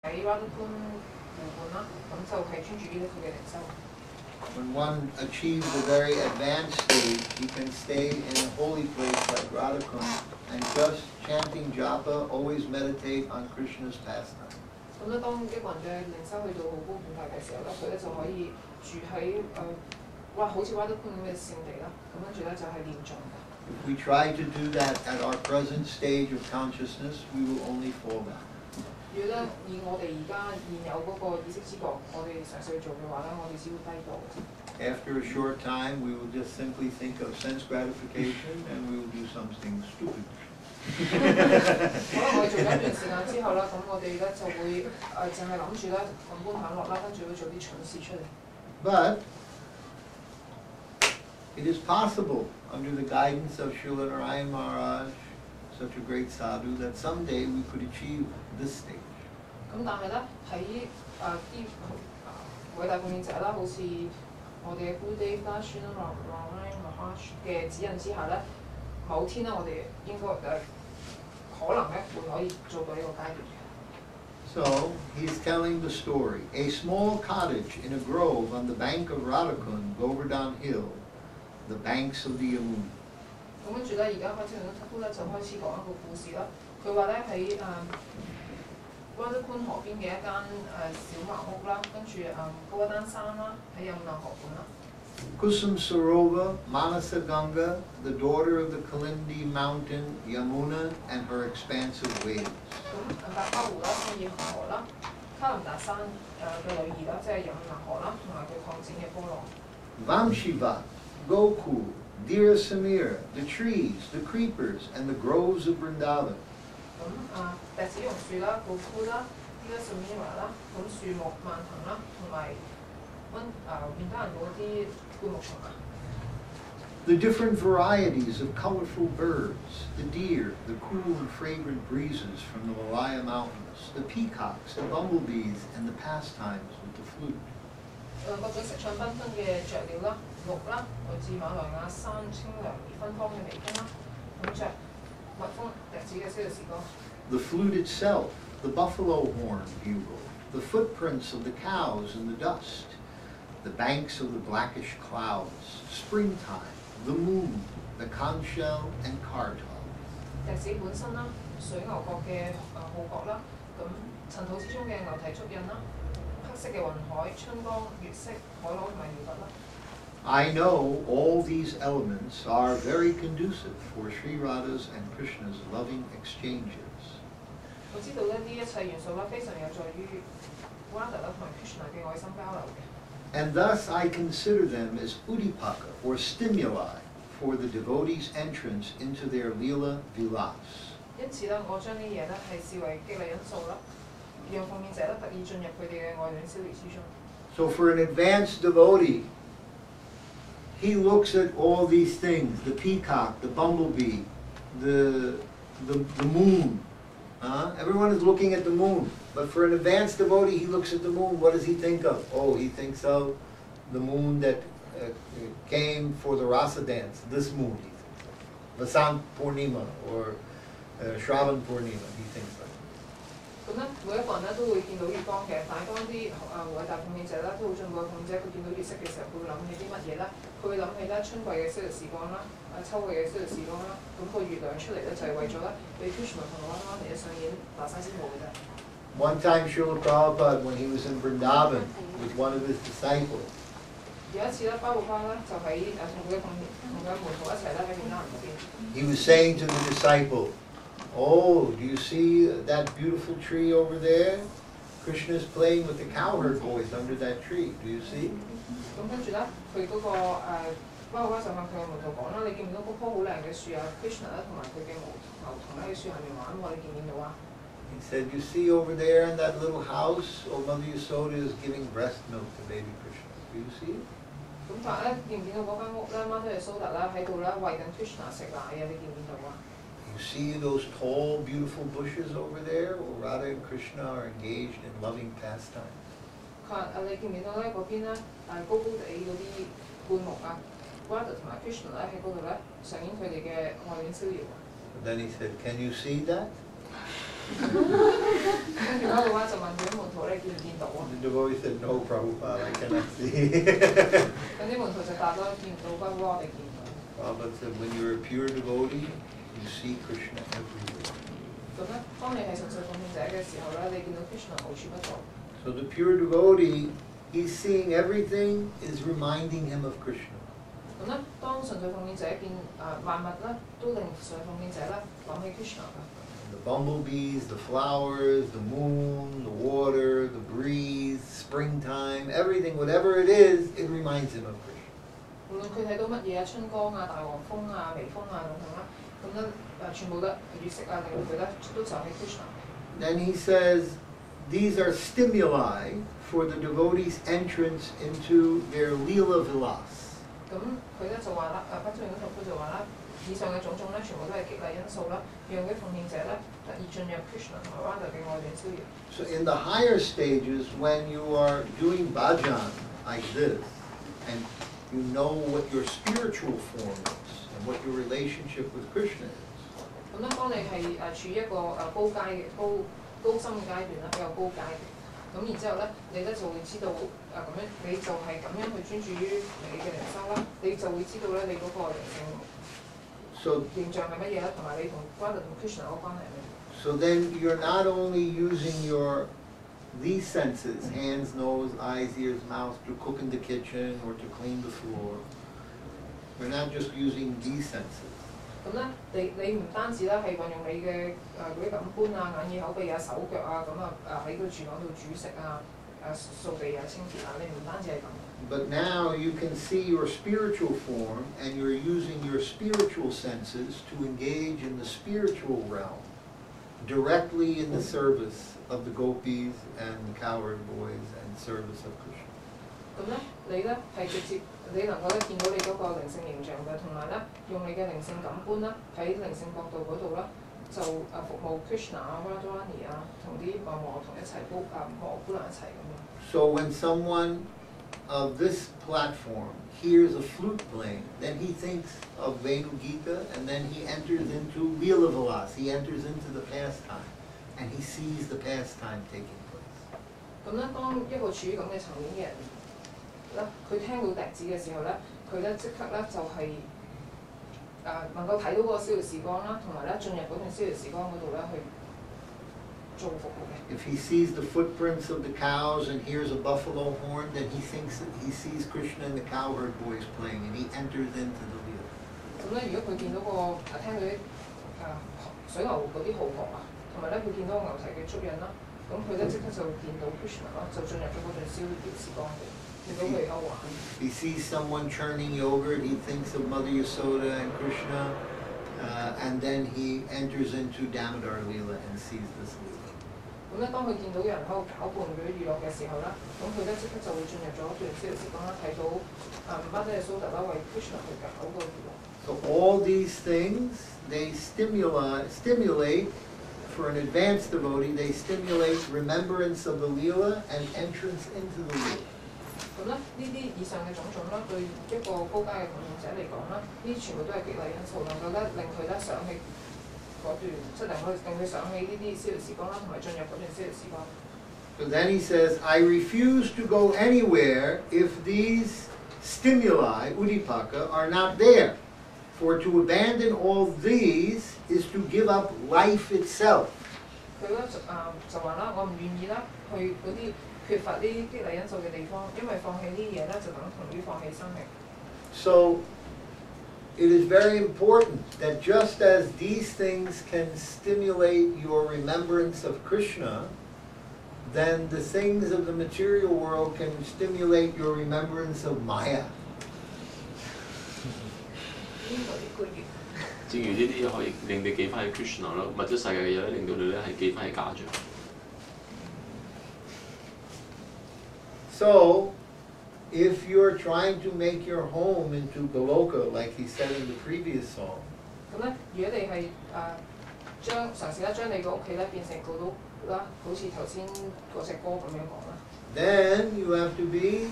喺 Radhakund 湖畔啦，咁就係專注於佢嘅靈修。When one achieves a very advanced stage, he can stay in a holy place like Radhakund and just chanting japa, always meditate on Krishna's pastime. 咁咧，當一個人嘅靈修去到好高境界嘅時候咧，佢咧就可以住喺好似 Radhakund 咁嘅聖地啦，咁跟住咧就係念誦。If we try to do that at our present stage of consciousness, we will only fall down. 如果咧以我哋而家現有嗰個意識知覺，我哋嘗試去做嘅話咧，我哋只會低到。After a short time, we will just simply think of sense gratification and we will do something stupid. 可能我哋做咗一段時間之後啦，咁我哋咧就會淨係諗住咧咁般享樂啦，跟住會做啲蠢事出嚟。But it is possible, under the guidance of Srila Narayan Maharaj, such a great sadhu, that someday we could achieve this stage. 咁但係咧喺啲偉大奉獻者啦，好似我哋嘅 Gurudev 啦、Srila Narayan Maharaj 嘅指引之下咧，某天咧我哋應該可能咧會可以做到呢個階段嘅。So he's telling the story. A small cottage in a grove on the bank of Radhakund, Govardhan Hill, the banks of the Yamuna. 咁跟住咧，而家開始咧就開始講一個故事啦。佢話咧喺Radhakund 河邊嘅一間小茅屋啦，跟住高一單山啦，喺有納河畔啦。Kusum Sarova, Manasa Ganga, the daughter of the Kalindi mountain, Yamuna, and her expansive waves. 咁白花湖啦，西爾河啦，卡林達山嘅女兒啦，即係有納河啦，同埋佢擴展嘅波浪。Vamshivat, Gokul, Dira Samir, the trees, the creepers, and the groves of Vrindavan. 咁笛子榕樹啦、古枯啦、Dira Samira 啦，咁樹木蔓藤啦，同埋面單人嗰啲灌木叢啊。The different varieties of colorful birds, the deer, the cool and fragrant breezes from the Malaya Mountains, the peacocks, the bumblebees, and the pastimes with the flute. 各種色彩繽紛嘅雀鳥啦、鹿啦，來自馬來亞山清涼而芬芳嘅微風啦，咁著蜜蜂、笛子嘅消時光。The flute itself, the buffalo horn bugle, the footprints of the cows in the dust, the banks of the blackish clouds, springtime, the moon, the conch shell, and kartal. 笛子本身啦，水牛角嘅號角啦，咁塵土之中嘅牛蹄足印啦，黑色嘅雲海、春光、月色、海螺同埋苗拔啦。I know all these elements are very conducive for Sri Radha's and Krishna's loving exchanges. 我知道咧，呢一切元素啦，非常有助於 Radha 啦同埋 Krishna 嘅愛心交流嘅。And thus I consider them as udipaka, or stimuli, for the devotees' entrance into their lila vilas. 因此咧，我將呢嘢咧係視為激勵因素啦，讓奉獻者咧得以進入佢哋嘅愛戀消療之中。So for an advanced devotee, he looks at all these things, the peacock, the bumblebee, the moon. Everyone is looking at the moon. But for an advanced devotee, he looks at the moon. What does he think of? Oh, he thinks of the moon that came for the rasa dance. This moon, he thinks of. Vasant Purnima or Shravan Purnima, he thinks of. 咁咧，每一個人咧都會見到月光嘅，但係當啲偉大奉獻者咧都好進步嘅奉獻者，佢見到月色嘅時候，佢會諗起啲乜嘢咧？佢會諗起咧春季嘅消療時光啦，秋季嘅消療時光啦。咁個月亮出嚟咧就係為咗咧俾 Krishna 同埋 Radha 嚟上演拿山之舞嘅啫。One time, Srila Prabhupada, when he was in Vrindavan with one of his disciples, 有一次咧，巴布巴咧就喺同佢嘅門徒一齊咧喺面單人嗰邊。he was saying to the disciple, "Oh, do you see that beautiful tree over there? Krishna is playing with the cowherd boys under that tree. Do you see?" 咁跟住咧，佢嗰個巴布巴就向佢嘅門徒講啦：你見唔見到嗰棵好靚嘅樹啊 ？Krishna 咧同埋佢嘅牛童咧喺樹下面玩喎，你見唔見到啊？ He said, "You see over there in that little house, old Mother Yasoda is giving breast milk to baby Krishna. Do you see it?" 咁但係咧，見唔見到嗰間屋咧？Mother Yasoda咧喺度咧餵緊 Krishna 食奶啊！你見唔見到啊？ You see those tall, beautiful bushes over there? Well, Radha and Krishna are engaged in loving pastime. 佢話你見唔見到咧嗰邊咧高高地嗰啲灌木啊 ？Radha 同埋 Krishna 咧喺嗰度咧上演佢哋嘅愛戀逍遙。Then he said, "Can you see that?" 跟住巴布巴就問佢啲門你見唔見到啊？ The devotee said, no, Prabhupada, I cannot see. 咁啲門徒就答咗見唔到，不過我哋見唔到。 Prabhupada said, when you're a pure devotee, you see Krishna everywhere. 咁咧，當你係純粹奉獻者嘅時候咧，你見到 Krishna 無處不在。 So the pure devotee, he's seeing everything is reminding him of Krishna. 咁咧，當純粹奉獻者見萬物咧，都令純粹奉獻者咧諗起 Krishna 㗎。 The bumblebees, the flowers, the moon, the water, the breeze, springtime, everything, whatever it is, it reminds him of Krishna. 無論佢睇到乜嘢啊，春光啊、大黃蜂啊、微風啊等等啦，咁咧全部都月色啊，令到佢咧都想起 Krishna。 Then he says, these are stimuli for the devotee's entrance into their Leela Vilas. 咁佢咧就話啦，不知名嗰首歌就話啦，以上嘅種種咧，全部都係激勵因素啦，讓啲奉獻者咧得以進入 Krishna 同埋灣就嘅愛戀逍遙。 So in the higher stages, when you are doing bhajan like this, and you know what your spiritual form is, and what your relationship with Krishna is, 咁咧，當你係處於一個高深嘅階段啦，比較高階嘅，咁然之後咧，你咧就會知道咁樣，你就係咁樣去專注於你嘅靈修啦，你就會知道咧你嗰個靈性形象係乜嘢啦，同埋你同關同 Krishna 嗰個關係係乜嘢。 So then you're not only using these senses, hands, nose, eyes, ears, mouth, to cook in the kitchen or to clean the floor. We're not just using these senses. 咁咧，你唔單止咧係運用你嘅嗰啲感官啊、眼耳口鼻啊、手腳啊，咁喺個廚房度煮食啊、掃地啊、清潔啊，你唔單止係咁。 But now you can see your spiritual form, and you're using your spiritual senses to engage in the spiritual realm, directly in the service of the gopis and the cowherd boys and service of Krishna. 咁咧，你咧係直接你能夠咧見到你嗰個靈性形象嘅，同埋咧用你嘅靈性感官啦，喺靈性角度嗰度啦，就服務 Krishna 啊、Radharani 啊，同啲和同一齊和姑娘一齊咁樣。 So when someone of this platform hears a flute playing, then he thinks of Venu Gita, and then he enters into Leela Vilas, he enters into the pastime, and he sees the pastime taking place. 咁咧，當一個處於咁嘅層面嘅人咧，佢聽到笛子嘅時候咧，佢咧即刻咧就係、能夠睇到嗰個逍遙時光啦，同埋咧進入嗰段逍遙時光嗰度咧去做服務嘅。 If he sees the footprints of the cows and hears a buffalo horn, then he thinks that he sees Krishna and the cowherd boys playing, and he enters into the Leela. 咁咧，如果佢見到聽到啲水牛嗰啲號角啊，同埋咧佢見到牛蹄嘅足印啦，咁佢咧即刻就見到 Krishna 啦，就進入咗嗰段逍遙時光嘅，見到佢歐華。 He sees someone churning yogurt, he thinks of Mother Yasoda and Krishna, and then he enters into Damodar Leela and sees this Leela. 咁咧，當佢見到有人喺度搞伴嗰啲娛樂嘅時候啦，咁佢咧即刻就會進入咗一段逍遙時光啦，睇到Mother Yasoda啦為 Krishna 去搞個娛樂。 So all these things, they stimulate, for an advanced devotee, they stimulate remembrance of the Leela and entrance into the Leela. 咁咧，呢啲以上嘅種種啦，對一個高階嘅奉獻者嚟講啦，呢啲全部都係激勵因素，能夠咧令佢咧想起嗰段，即係令佢想起呢啲逍遙時光啦，同埋進入嗰段逍遙時光。 So then he says, I refuse to go anywhere if these stimuli, udipaka, are not there. For to abandon all these is to give up life itself. 佢咧就話啦，我唔願意啦，去嗰啲缺乏呢啲激勵因素嘅地方，因為放棄呢啲嘢咧，就等同於放棄生命。 So it is very important that just as these things can stimulate your remembrance of Krishna, then the things of the material world can stimulate your remembrance of Maya. 正如呢啲可以令你記翻起 Krishna 咯，物質世界嘅嘢咧，令到你咧係記翻起假象。 So, if you're trying to make your home into Goloka, like he said in the previous song, 咁咧，如果你係嘗試咧將你個屋企咧變成嗰度啦，好似頭先嗰隻歌咁樣講啦。 then you have to be